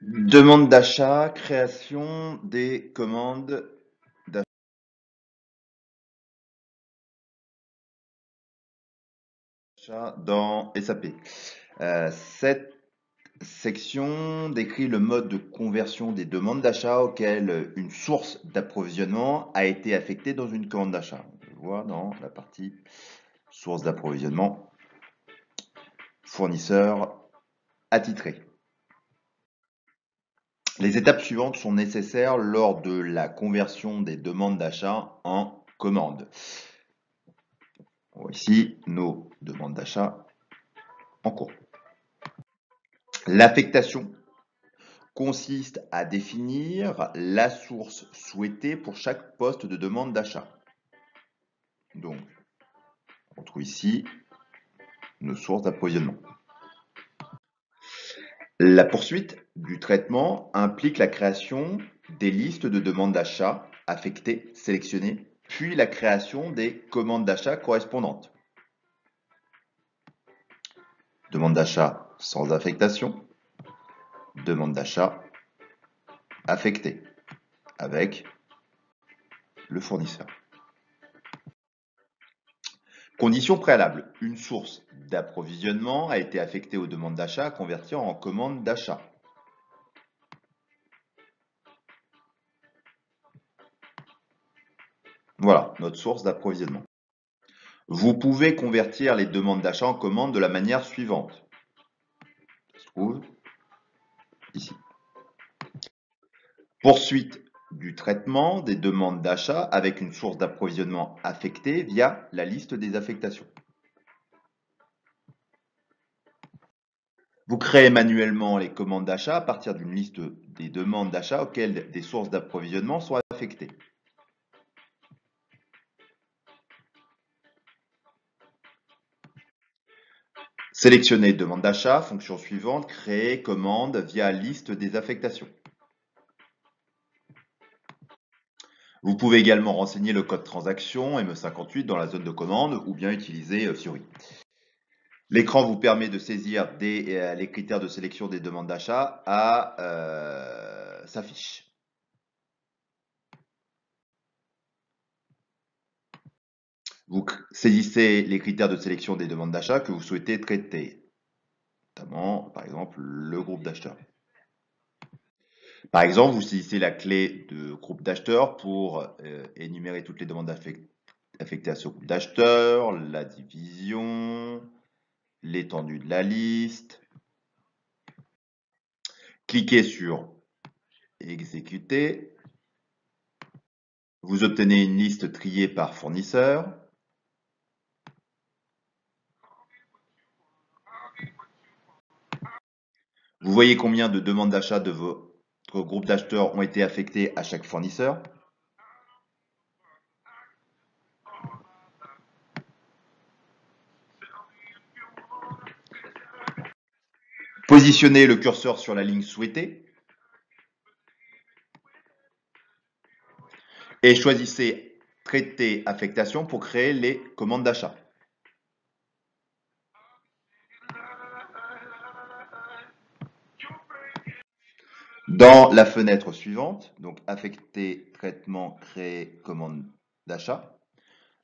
Demande d'achat, création des commandes d'achat dans SAP. Cette section décrit le mode de conversion des demandes d'achat auxquelles une source d'approvisionnement a été affectée dans une commande d'achat. On le voit dans la partie source d'approvisionnement, fournisseur attitré. Les étapes suivantes sont nécessaires lors de la conversion des demandes d'achat en commandes. On voit ici nos demandes d'achat en cours. L'affectation consiste à définir la source souhaitée pour chaque poste de demande d'achat. Donc, on trouve ici nos sources d'approvisionnement. La poursuite du traitement implique la création des listes de demandes d'achat affectées, sélectionnées, puis la création des commandes d'achat correspondantes. Demande d'achat sans affectation, demande d'achat affectée avec le fournisseur. Condition préalable. Une source d'approvisionnement a été affectée aux demandes d'achat à convertir en commande d'achat. Voilà, notre source d'approvisionnement. Vous pouvez convertir les demandes d'achat en commandes de la manière suivante. Ça se trouve ici. Poursuite du traitement des demandes d'achat avec une source d'approvisionnement affectée via la liste des affectations. Vous créez manuellement les commandes d'achat à partir d'une liste des demandes d'achat auxquelles des sources d'approvisionnement sont affectées. Sélectionnez demande d'achat, fonction suivante, créer commande via liste des affectations. Vous pouvez également renseigner le code transaction ME58 dans la zone de commande ou bien utiliser Fiori. L'écran vous permet de saisir les critères de sélection des demandes d'achat à sa fiche. Vous saisissez les critères de sélection des demandes d'achat que vous souhaitez traiter, notamment par exemple le groupe d'acheteurs. Par exemple, vous saisissez la clé de groupe d'acheteurs pour énumérer toutes les demandes affectées à ce groupe d'acheteurs, la division, l'étendue de la liste. Cliquez sur Exécuter. Vous obtenez une liste triée par fournisseur. Vous voyez combien de demandes d'achat de votre groupe d'acheteurs ont été affectées à chaque fournisseur. Positionnez le curseur sur la ligne souhaitée et choisissez Traiter affectation pour créer les commandes d'achat. Dans la fenêtre suivante, donc affecter, traitement, créer, commande d'achat,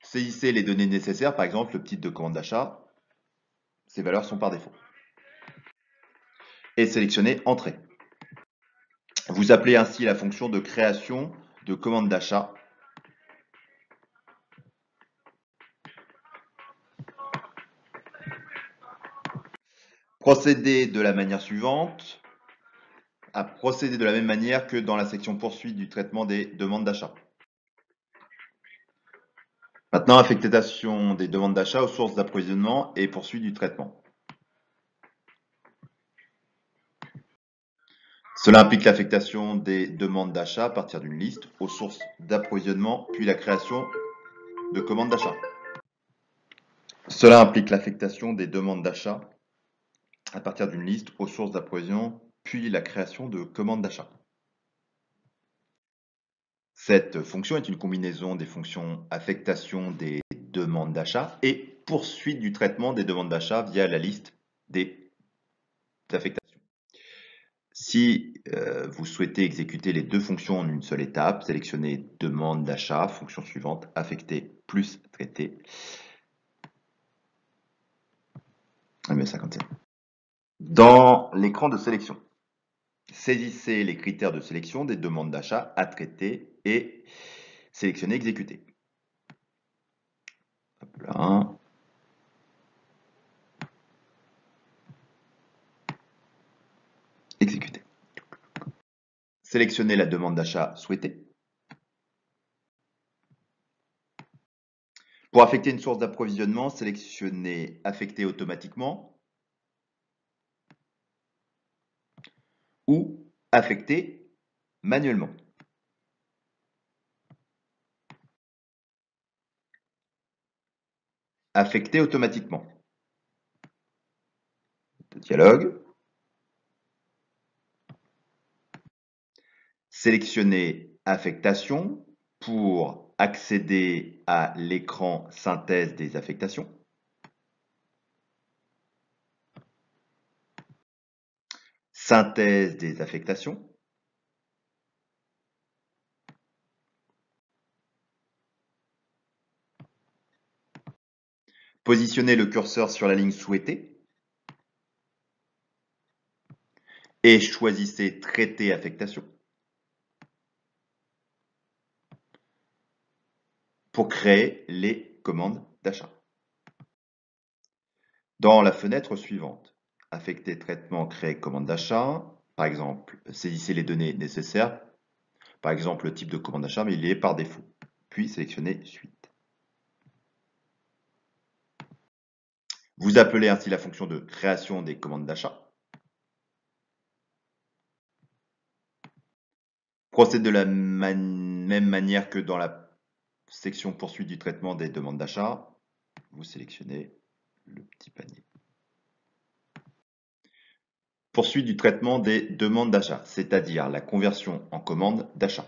saisissez les données nécessaires, par exemple le titre de commande d'achat, ces valeurs sont par défaut, et sélectionnez Entrée. Vous appelez ainsi la fonction de création de commande d'achat. Procédez de la manière suivante, à procéder de la même manière que dans la section poursuite du traitement des demandes d'achat. Maintenant, affectation des demandes d'achat aux sources d'approvisionnement et poursuite du traitement. Cela implique l'affectation des demandes d'achat à partir d'une liste aux sources d'approvisionnement, puis la création de commandes d'achat. Cela implique l'affectation des demandes d'achat à partir d'une liste aux sources d'approvisionnement, puis la création de commandes d'achat. Cette fonction est une combinaison des fonctions affectation des demandes d'achat et poursuite du traitement des demandes d'achat via la liste des affectations. Si vous souhaitez exécuter les deux fonctions en une seule étape, sélectionnez demande d'achat, fonction suivante, affecter plus traiter. 57. Dans l'écran de sélection, saisissez les critères de sélection des demandes d'achat à traiter et sélectionnez exécuter. Hop là. Exécuter. Sélectionnez la demande d'achat souhaitée. Pour affecter une source d'approvisionnement, sélectionnez affecter automatiquement ou affecter manuellement. Affecter automatiquement. Dialogue. Sélectionnez affectation pour accéder à l'écran synthèse des affectations. Synthèse des affectations. Positionnez le curseur sur la ligne souhaitée et choisissez traiter affectation pour créer les commandes d'achat. Dans la fenêtre suivante, affecter traitement, créer commande d'achat. Par exemple, saisissez les données nécessaires. Par exemple, le type de commande d'achat, mais il est par défaut. Puis sélectionnez suite. Vous appelez ainsi la fonction de création des commandes d'achat. Procède de la même manière que dans la section poursuite du traitement des demandes d'achat. Vous sélectionnez le petit panier. Poursuite du traitement des demandes d'achat, c'est-à-dire la conversion en commande d'achat.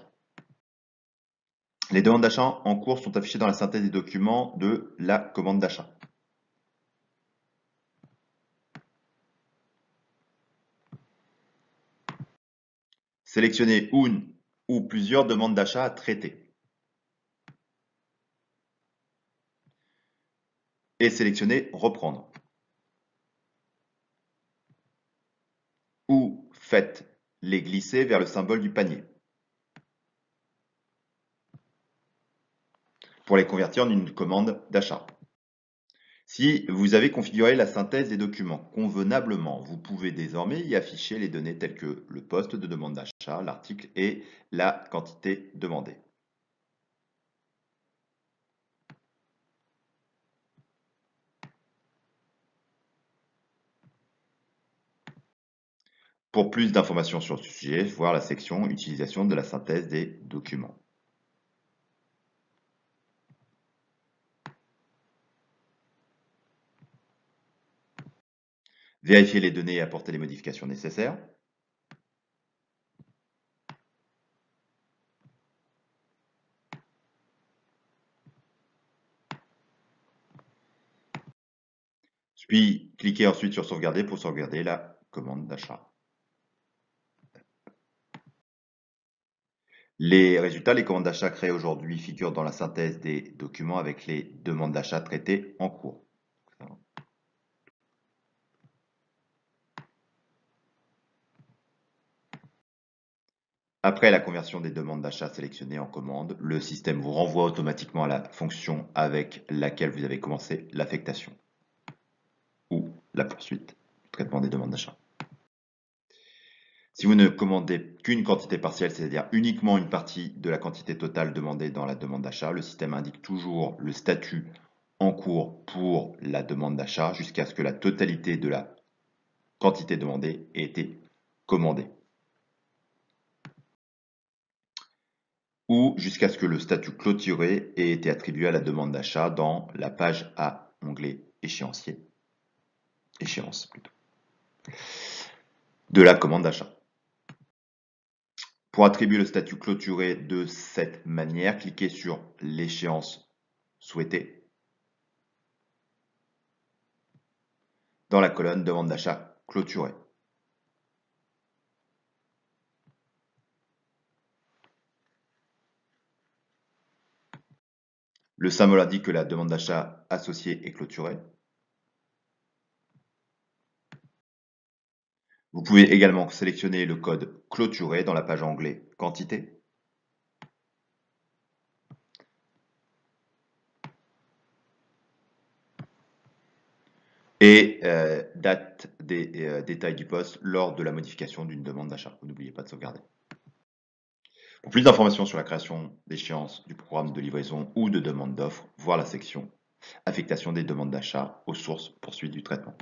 Les demandes d'achat en cours sont affichées dans la synthèse des documents de la commande d'achat. Sélectionnez une ou plusieurs demandes d'achat à traiter. Et sélectionnez Reprendre. Ou faites-les glisser vers le symbole du panier pour les convertir en une commande d'achat. Si vous avez configuré la synthèse des documents convenablement, vous pouvez désormais y afficher les données telles que le poste de demande d'achat, l'article et la quantité demandée. Pour plus d'informations sur ce sujet, voir la section Utilisation de la synthèse des documents. Vérifier les données et apporter les modifications nécessaires. Puis, cliquez ensuite sur Sauvegarder pour sauvegarder la commande d'achat. Les résultats, les commandes d'achat créées aujourd'hui figurent dans la synthèse des documents avec les demandes d'achat traitées en cours. Après la conversion des demandes d'achat sélectionnées en commande, le système vous renvoie automatiquement à la fonction avec laquelle vous avez commencé l'affectation ou la poursuite du traitement des demandes d'achat. Si vous ne commandez qu'une quantité partielle, c'est-à-dire uniquement une partie de la quantité totale demandée dans la demande d'achat, le système indique toujours le statut en cours pour la demande d'achat jusqu'à ce que la totalité de la quantité demandée ait été commandée. Ou jusqu'à ce que le statut clôturé ait été attribué à la demande d'achat dans la page A, onglet échéancier, échéance plutôt, de la commande d'achat. Pour attribuer le statut clôturé de cette manière, cliquez sur l'échéance souhaitée dans la colonne demande d'achat clôturée. Le symbole indique que la demande d'achat associée est clôturée. Vous pouvez également sélectionner le code clôturé dans la page onglet Quantité. Et date des détails du poste lors de la modification d'une demande d'achat. Vous n'oubliez pas de sauvegarder. Pour plus d'informations sur la création d'échéances du programme de livraison ou de demande d'offres, voir la section Affectation des demandes d'achat aux sources, poursuite du traitement.